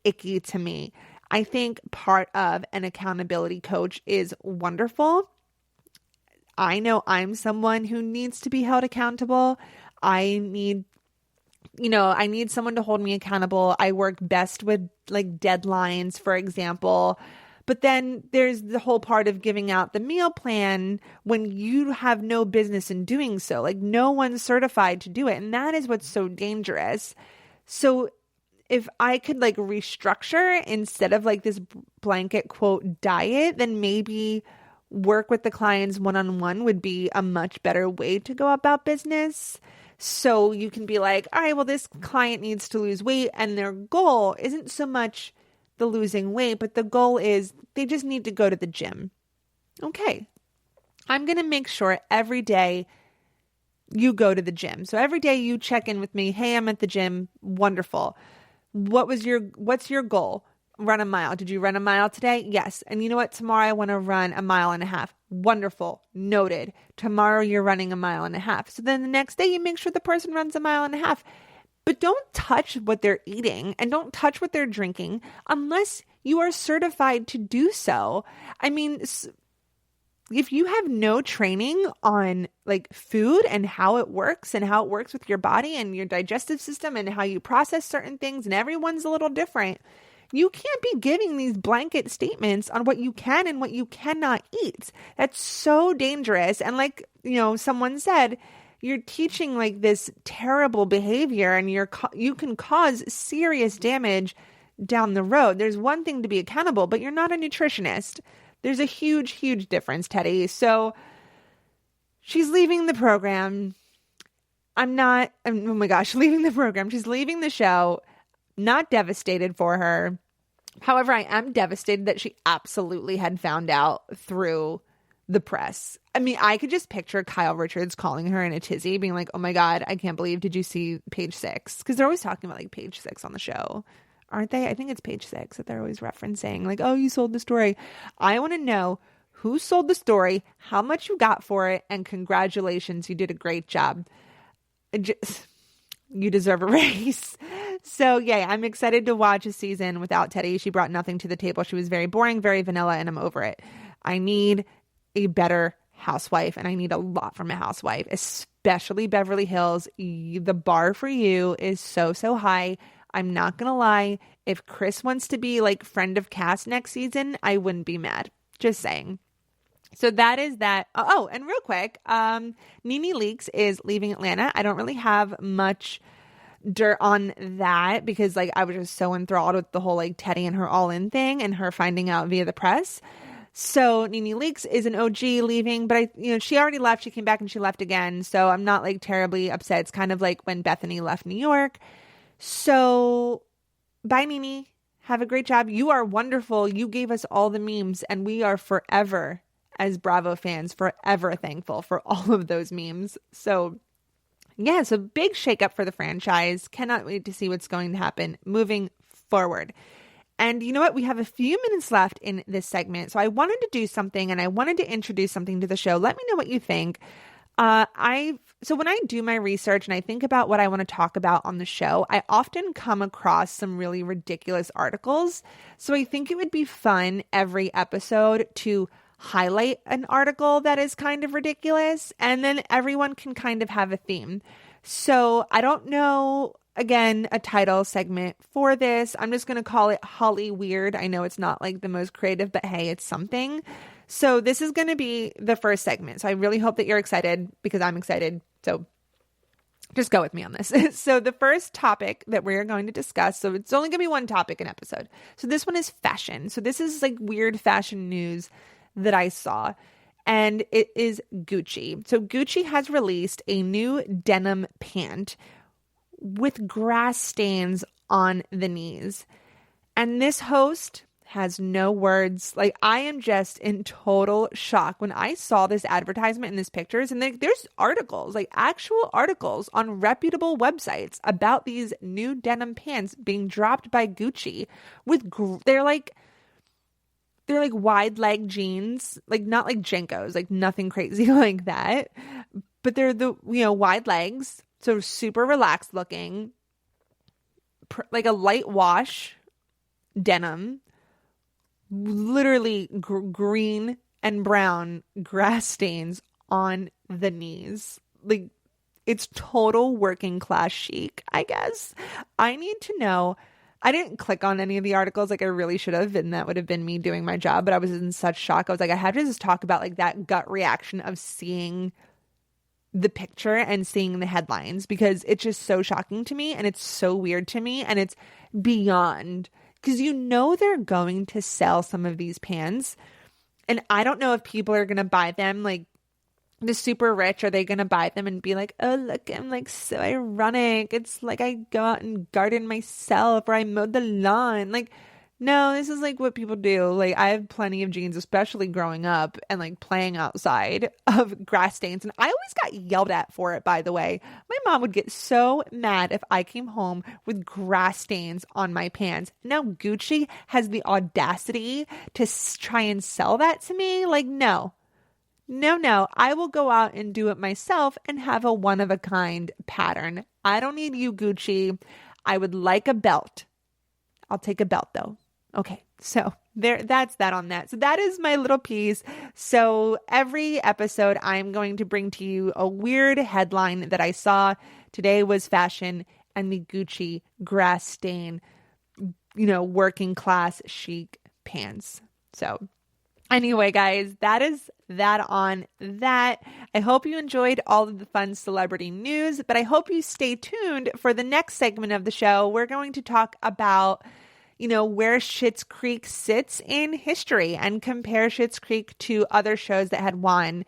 icky to me. I think part of an accountability coach is wonderful. I know I'm someone who needs to be held accountable. I need someone to hold me accountable. I work best with like deadlines, for example. But then there's the whole part of giving out the meal plan when you have no business in doing so. Like, no one's certified to do it. And that is what's so dangerous. So if I could like restructure instead of like this blanket quote diet, then maybe work with the clients one-on-one would be a much better way to go about business. So you can be like, all right, well, this client needs to lose weight, and their goal isn't so much the losing weight, but the goal is they just need to go to the gym. Okay, I'm going to make sure every day you go to the gym. So every day you check in with me. Hey, I'm at the gym. Wonderful. what's your goal? Run a mile. Did you run a mile today? Yes. And you know what? Tomorrow I want to run a mile and a half. Wonderful. Noted. Tomorrow you're running a mile and a half. So then the next day you make sure the person runs a mile and a half. But don't touch what they're eating and don't touch what they're drinking unless you are certified to do so. I mean, if you have no training on like food and how it works with your body and your digestive system and how you process certain things, and everyone's a little different, you can't be giving these blanket statements on what you can and what you cannot eat. That's so dangerous. And like, someone said, you're teaching like this terrible behavior and you can cause serious damage down the road. There's one thing to be accountable, but you're not a nutritionist. There's a huge, huge difference, Teddi. So she's leaving the program. Oh my gosh, leaving the program. She's leaving the show. Not devastated for her. However, I am devastated that she absolutely had found out through the press. I mean, I could just picture Kyle Richards calling her in a tizzy, being like, oh my God, I can't believe, did you see page 6? Because they're always talking about like page 6 on the show, aren't they? I think it's page 6 that they're always referencing. Like, oh, you sold the story. I want to know who sold the story, how much you got for it, and congratulations, you did a great job. You deserve a raise. So yeah, I'm excited to watch a season without Teddi. She brought nothing to the table. She was very boring, very vanilla, and I'm over it. I need a better housewife, and I need a lot from a housewife, especially Beverly Hills. The bar for you is so, so high. I'm not going to lie. If Chris wants to be like friend of cast next season, I wouldn't be mad. Just saying. So that is that. Oh, and real quick, Nene Leakes is leaving Atlanta. I don't really have much dirt on that because like I was just so enthralled with the whole like Teddi and her all in thing and her finding out via the press. So Nene Leakes is an OG leaving, but she already left. She came back and she left again. So I'm not like terribly upset. It's kind of like when Bethany left New York. So bye, Nene. Have a great job. You are wonderful. You gave us all the memes, and we are forever, as Bravo fans, forever thankful for all of those memes. So yeah, so big shakeup for the franchise. Cannot wait to see what's going to happen moving forward. And you know what? We have a few minutes left in this segment. So I wanted to do something and I wanted to introduce something to the show. Let me know what you think. So when I do my research and I think about what I want to talk about on the show, I often come across some really ridiculous articles. So I think it would be fun every episode to highlight an article that is kind of ridiculous, and then everyone can kind of have a theme. So I don't know, again, a title segment for this. I'm just going to call it Holly Weird. I know it's not like the most creative, but hey, it's something. So this is going to be the first segment. So I really hope that you're excited because I'm excited. So just go with me on this. So the first topic that we're going to discuss, so it's only going to be one topic an episode. So this one is fashion. So this is like weird fashion news that I saw, and it is Gucci. So Gucci has released a new denim pant with grass stains on the knees. And this host has no words. Like, I am just in total shock when I saw this advertisement and these pictures, and there's articles, like actual articles on reputable websites about these new denim pants being dropped by Gucci with, they're like wide leg jeans, like not like Jenkos, like nothing crazy like that, but they're the, wide legs. So super relaxed looking, like a light wash denim, literally green and brown grass stains on the knees. Like, it's total working class chic, I guess. I need to know. I didn't click on any of the articles like I really should have, and that would have been me doing my job, but I was in such shock. I was like, I have to just talk about like that gut reaction of seeing the picture and seeing the headlines, because it's just so shocking to me and it's so weird to me, and it's beyond, because they're going to sell some of these pants, and I don't know if people are going to buy them, like the super rich. Are they going to buy them and be like, oh, look, I'm like so ironic. It's like I go out and garden myself, or I mowed the lawn. Like, No, this is like what people do. Like, I have plenty of jeans, especially growing up and like playing outside, of grass stains. And I always got yelled at for it, by the way. My mom would get so mad if I came home with grass stains on my pants. Now Gucci has the audacity to try and sell that to me. Like, no. No, I will go out and do it myself and have a one-of-a-kind pattern. I don't need you, Gucci. I would like a belt. I'll take a belt, though. Okay, so that's that on that. So that is my little piece. So every episode, I'm going to bring to you a weird headline that I saw. Today was fashion and the Gucci grass stain, working class chic pants. So anyway, guys, that is that on that. I hope you enjoyed all of the fun celebrity news, but I hope you stay tuned for the next segment of the show. We're going to talk about where Schitt's Creek sits in history and compare Schitt's Creek to other shows that had won,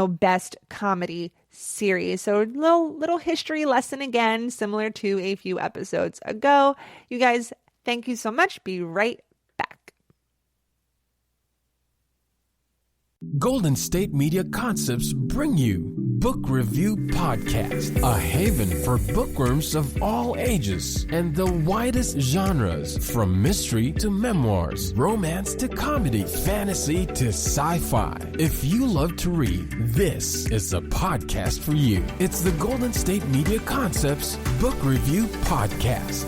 best comedy series. So a little history lesson again, similar to a few episodes ago. You guys, thank you so much. Be right back. Golden State Media Concepts bring you Book Review Podcast, a haven for bookworms of all ages and the widest genres, from mystery to memoirs, romance to comedy, fantasy to sci-fi. If you love to read, this is the podcast for you. It's the Golden State Media Concepts Book Review Podcast.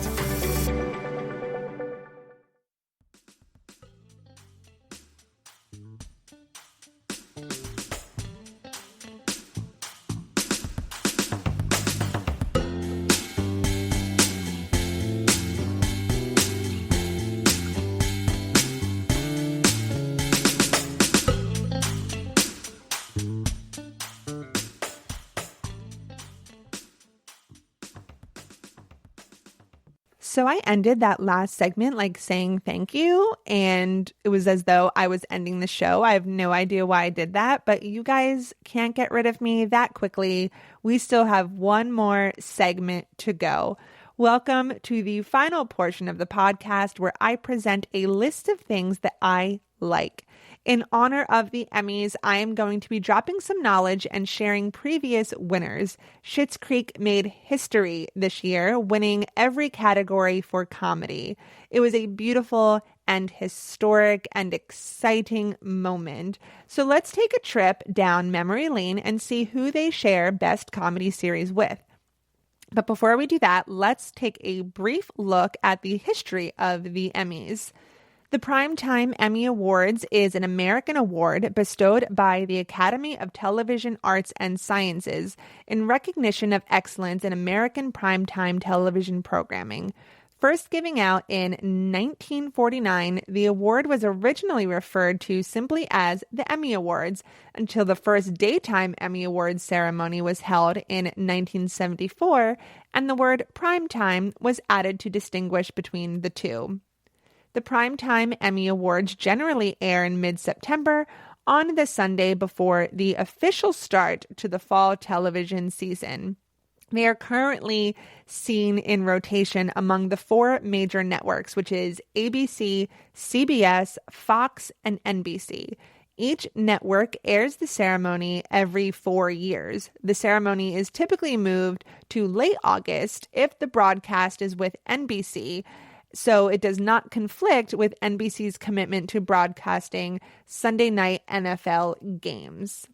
So I ended that last segment like saying thank you, and it was as though I was ending the show. I have no idea why I did that, but you guys can't get rid of me that quickly. We still have one more segment to go. Welcome to the final portion of the podcast where I present a list of things that I like. In honor of the Emmys, I am going to be dropping some knowledge and sharing previous winners. Schitt's Creek made history this year, winning every category for comedy. It was a beautiful and historic and exciting moment. So let's take a trip down memory lane and see who they share Best Comedy Series with. But before we do that, let's take a brief look at the history of the Emmys. The Primetime Emmy Awards is an American award bestowed by the Academy of Television Arts and Sciences in recognition of excellence in American primetime television programming. First giving out in 1949, the award was originally referred to simply as the Emmy Awards until the first daytime Emmy Awards ceremony was held in 1974, and the word primetime was added to distinguish between the two. The Primetime Emmy Awards generally air in mid-September on the Sunday before the official start to the fall television season. They are currently seen in rotation among the four major networks, which is ABC, CBS, Fox, and NBC. Each network airs the ceremony every 4 years. The ceremony is typically moved to late August if the broadcast is with NBC, so it does not conflict with NBC's commitment to broadcasting Sunday night NFL games.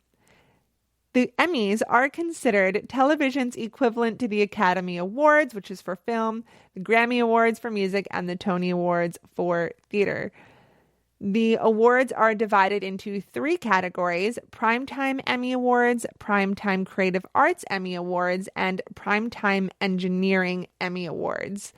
The Emmys are considered television's equivalent to the Academy Awards, which is for film, the Grammy Awards for music, and the Tony Awards for theater. The awards are divided into 3 categories: Primetime Emmy Awards, Primetime Creative Arts Emmy Awards, and Primetime Engineering Emmy Awards.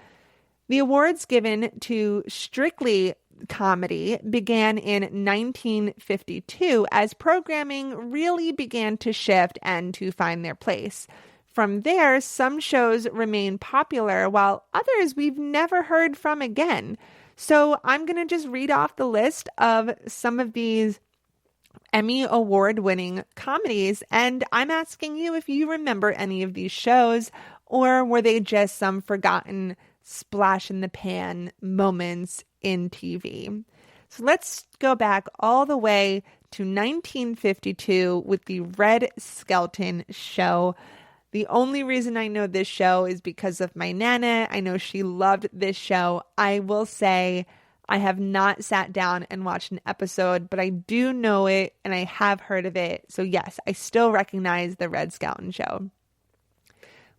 The awards given to strictly comedy began in 1952 as programming really began to shift and to find their place. From there, some shows remain popular while others we've never heard from again. So I'm going to just read off the list of some of these Emmy Award-winning comedies, and I'm asking you if you remember any of these shows, or were they just some forgotten splash in the pan moments in TV. So let's go back all the way to 1952 with the Red Skelton show. The only reason I know this show is because of my Nana. I know she loved this show. I will say I have not sat down and watched an episode, but I do know it and I have heard of it. So yes, I still recognize the Red Skelton show.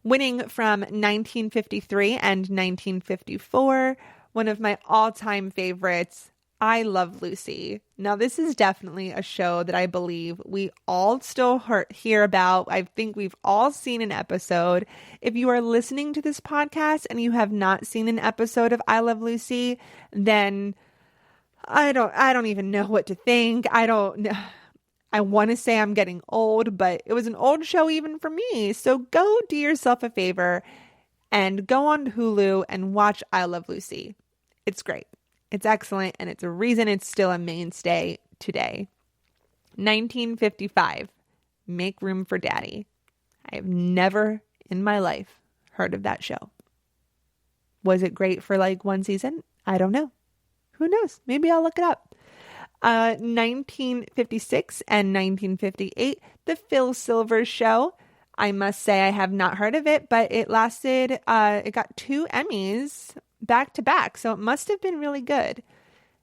Winning from 1953 and 1954, one of my all-time favorites, I Love Lucy. Now, this is definitely a show that I believe we all still hear about. I think we've all seen an episode. If you are listening to this podcast and you have not seen an episode of I Love Lucy, then I don't even know what to think. I don't know. I want to say I'm getting old, but it was an old show even for me. So go do yourself a favor and go on Hulu and watch I Love Lucy. It's great. It's excellent, and it's a reason it's still a mainstay today. 1955, Make Room for Daddy. I have never in my life heard of that show. Was it great for like one season? I don't know. Who knows? Maybe I'll look it up. 1956 and 1958, The Phil Silvers Show. I must say I have not heard of it, but it lasted, it got 2 Emmys back to back, so it must have been really good.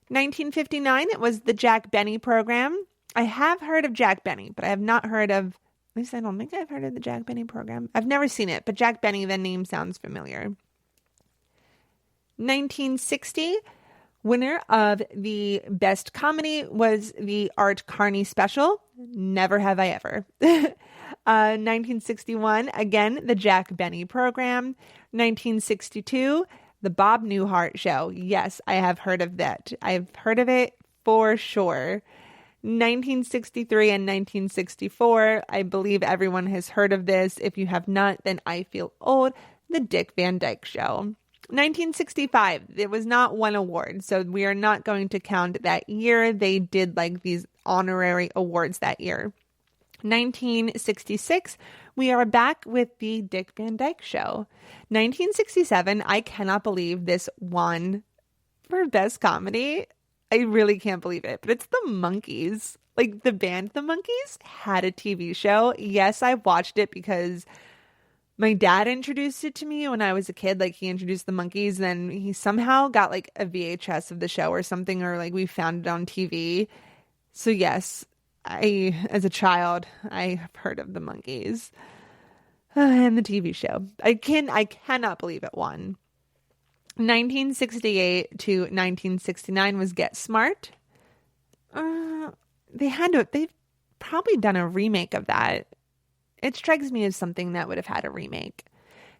1959, it was the Jack Benny program. I have heard of Jack Benny, but I have not heard of, at least I don't think I've heard of the Jack Benny program. I've never seen it, but Jack Benny, the name sounds familiar. 1960, winner of the Best Comedy was the Art Carney special, Never Have I Ever. 1961, again, the Jack Benny program. 1962, the Bob Newhart Show. Yes, I have heard of that. I've heard of it for sure. 1963 and 1964, I believe everyone has heard of this. If you have not, then I feel old. The Dick Van Dyke Show. 1965, it was not one award, so we are not going to count that year. They did like these honorary awards that year. 1966, we are back with the Dick Van Dyke Show. 1967, I cannot believe this won for Best Comedy. I really can't believe it, but it's the Monkees. Like the band The Monkees had a TV show. Yes, I watched it because my dad introduced it to me when I was a kid. Like he introduced the Monkees, then he somehow got like a VHS of the show or something, or like we found it on TV. So yes, as a child, I have heard of the Monkees and the TV show. I cannot believe it won. 1968 to 1969 was Get Smart. They've probably done a remake of that. It strikes me as something that would have had a remake.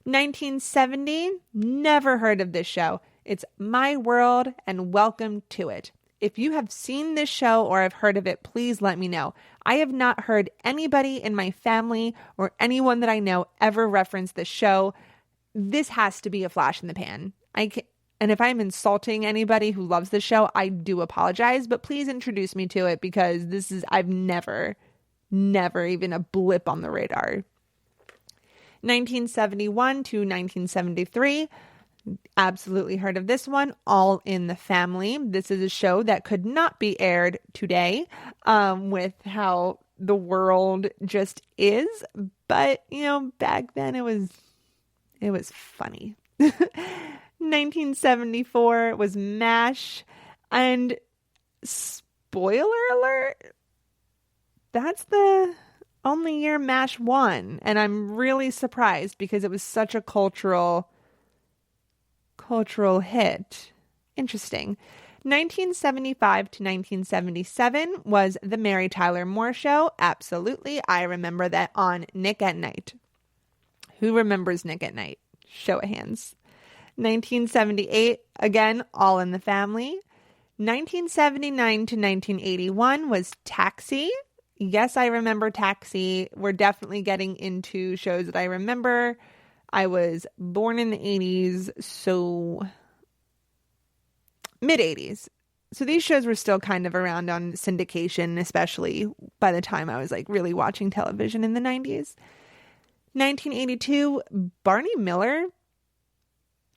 1970, never heard of this show. It's My World and Welcome to It. If you have seen this show or have heard of it, please let me know. I have not heard anybody in my family or anyone that I know ever reference this show. This has to be a flash in the pan. And if I'm insulting anybody who loves this show, I do apologize, but please introduce me to it because I've never even a blip on the radar. 1971 to 1973. Absolutely heard of this one. All in the Family. This is a show that could not be aired today with how the world just is. But, back then it was funny. 1974 was MASH. And spoiler alert, that's the only year MASH won. And I'm really surprised because it was such a cultural hit. Interesting. 1975 to 1977 was The Mary Tyler Moore Show. Absolutely. I remember that on Nick at Night. Who remembers Nick at Night? Show of hands. 1978, again, All in the Family. 1979 to 1981 was Taxi. Yes, I remember Taxi. We're definitely getting into shows that I remember. I was born in the 80s, so mid-80s. So these shows were still kind of around on syndication, especially by the time I was like really watching television in the 90s. 1982, Barney Miller.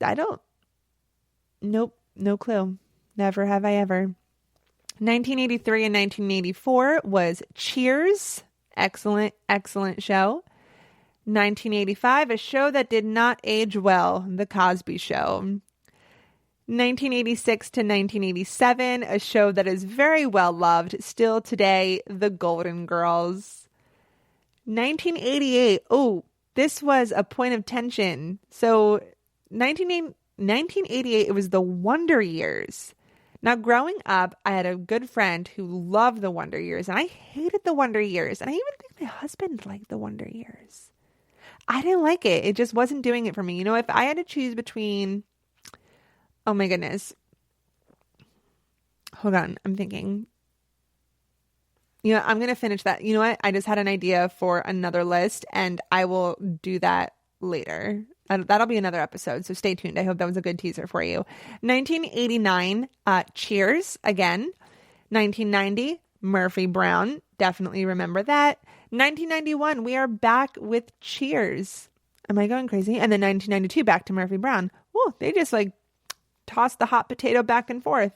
I don't Nope. No clue. Never have I ever. 1983 and 1984 was Cheers. Excellent, excellent show. 1985, a show that did not age well, The Cosby Show. 1986 to 1987, a show that is very well loved still today, The Golden Girls. 1988, oh, this was a point of tension. So 1988, it was the Wonder Years. Now, growing up, I had a good friend who loved the Wonder Years, and I hated the Wonder Years. And I even think my husband liked the Wonder Years. I didn't like it. It just wasn't doing it for me. You know, if I had to choose between, oh my goodness. Hold on, I'm thinking. You know, I'm going to finish that. You know what? I just had an idea for another list, and I will do that later. That'll be another episode, so stay tuned. I hope that was a good teaser for you. 1989, Cheers, again. 1990, Murphy Brown. Definitely remember that. 1991, we are back with Cheers. Am I going crazy? And then 1992, back to Murphy Brown. Whoa, they just like tossed the hot potato back and forth.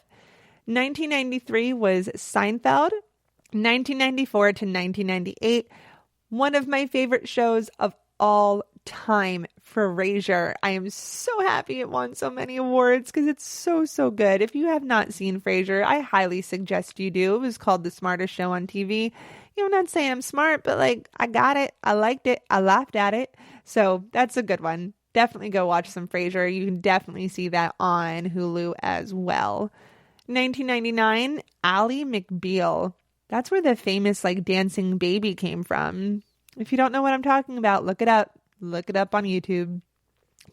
1993 was Seinfeld. 1994 to 1998, one of my favorite shows of all time, Frasier. I am so happy it won so many awards because it's so, so good. If you have not seen Frasier, I highly suggest you do. It was called the smartest show on TV. You know, I'm not saying I'm smart, but like, I got it. I liked it. I laughed at it. So that's a good one. Definitely go watch some Frasier. You can definitely see that on Hulu as well. 1999, Ally McBeal. That's where the famous like dancing baby came from. If you don't know what I'm talking about, look it up. Look it up on YouTube.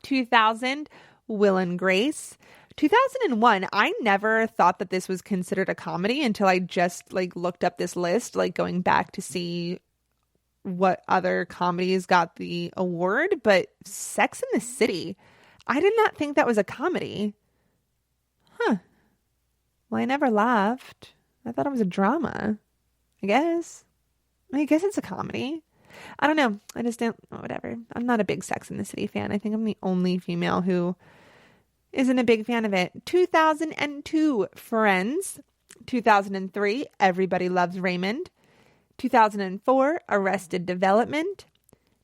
2000, Will and Grace. 2001, I never thought that this was considered a comedy until I just like looked up this list, like going back to see what other comedies got the award. But Sex and the City, I did not think that was a comedy. Huh. Well, I never laughed. I thought it was a drama. I guess it's a comedy. I don't know. I just don't, whatever. I'm not a big Sex and the City fan. I think I'm the only female who isn't a big fan of it. 2002, Friends. 2003, Everybody Loves Raymond. 2004, Arrested Development.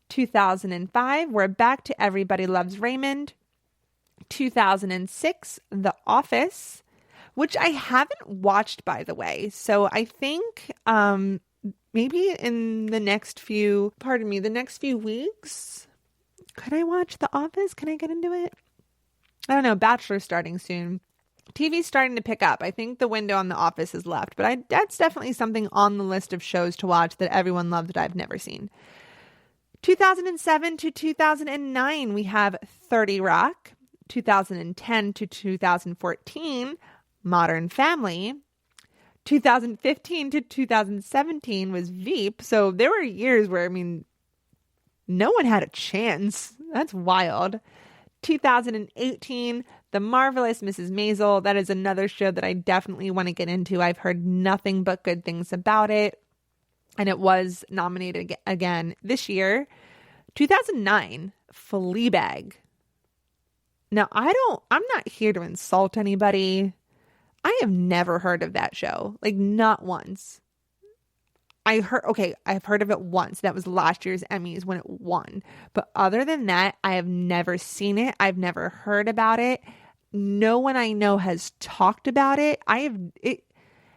2005, we're back to Everybody Loves Raymond. 2006, The Office, which I haven't watched, by the way. So I think maybe in the next few weeks, could I watch The Office? Can I get into it? I don't know. Bachelor's starting soon. TV's starting to pick up. I think the window on The Office is left, but that's definitely something on the list of shows to watch that everyone loved that I've never seen. 2007 to 2009, we have 30 Rock. 2010 to 2014, Modern Family. 2015 to 2017 was Veep. So there were years where, I mean, no one had a chance. That's wild. 2018, The Marvelous Mrs. Maisel. That is another show that I definitely want to get into. I've heard nothing but good things about it. And it was nominated again this year. 2009, Fleabag. Now, I'm not here to insult anybody. I have never heard of that show. Like, not once. I've heard of it once. That was last year's Emmys when it won. But other than that, I have never seen it. I've never heard about it. No one I know has talked about it. It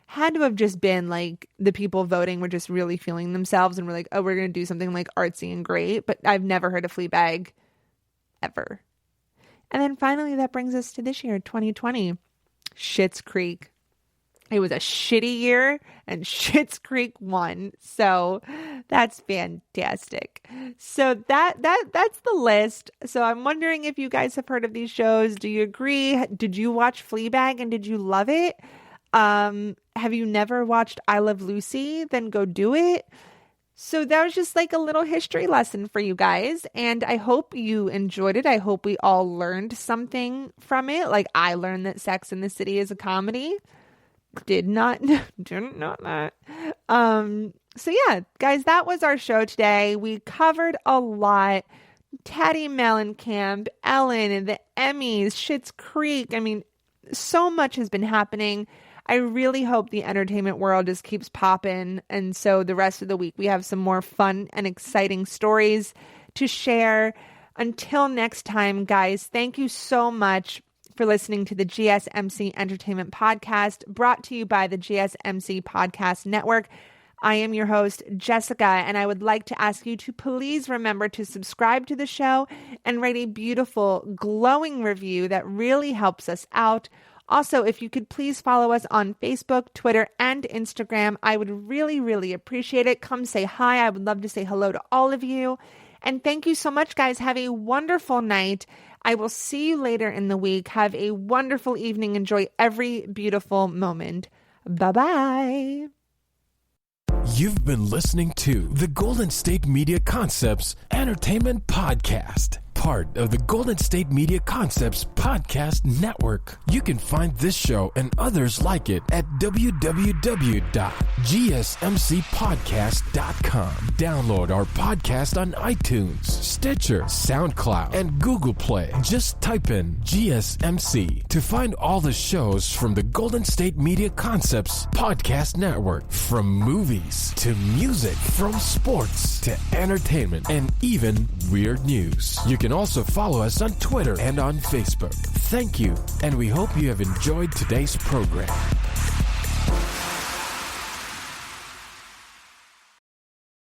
had to have just been like the people voting were just really feeling themselves and were like, oh, we're going to do something like artsy and great. But I've never heard of Fleabag ever. And then finally, that brings us to this year, 2020, Schitt's Creek. It was a shitty year and Schitt's Creek won. So that's fantastic. So that's the list. So I'm wondering if you guys have heard of these shows. Do you agree? Did you watch Fleabag and did you love it? Have you never watched I Love Lucy? Then go do it. So that was just like a little history lesson for you guys. And I hope you enjoyed it. I hope we all learned something from it. Like I learned that Sex and the City is a comedy. Didn't know that. So yeah, guys, that was our show today. We covered a lot. Teddi Mellencamp, Ellen, and the Emmys, Schitt's Creek. I mean, so much has been happening. I really hope the entertainment world just keeps popping. And so the rest of the week, we have some more fun and exciting stories to share. Until next time, guys, thank you so much for listening to the GSMC Entertainment Podcast, brought to you by the GSMC Podcast Network. I am your host, Jessica, and I would like to ask you to please remember to subscribe to the show and write a beautiful, glowing review that really helps us out. Also, if you could please follow us on Facebook, Twitter, and Instagram, I would really, really appreciate it. Come say hi. I would love to say hello to all of you. And thank you so much, guys. Have a wonderful night. I will see you later in the week. Have a wonderful evening. Enjoy every beautiful moment. Bye-bye. You've been listening to the Golden State Media Concepts Entertainment Podcast, part of the Golden State Media Concepts Podcast Network. You can find this show and others like it at www.gsmcpodcast.com. Download our podcast on iTunes, Stitcher, SoundCloud, and Google Play. Just type in GSMC to find all the shows from the Golden State Media Concepts Podcast Network. From movies to music, from sports to entertainment, and even weird news. You can also follow us on Twitter and on Facebook. Thank you, and we hope you have enjoyed today's program.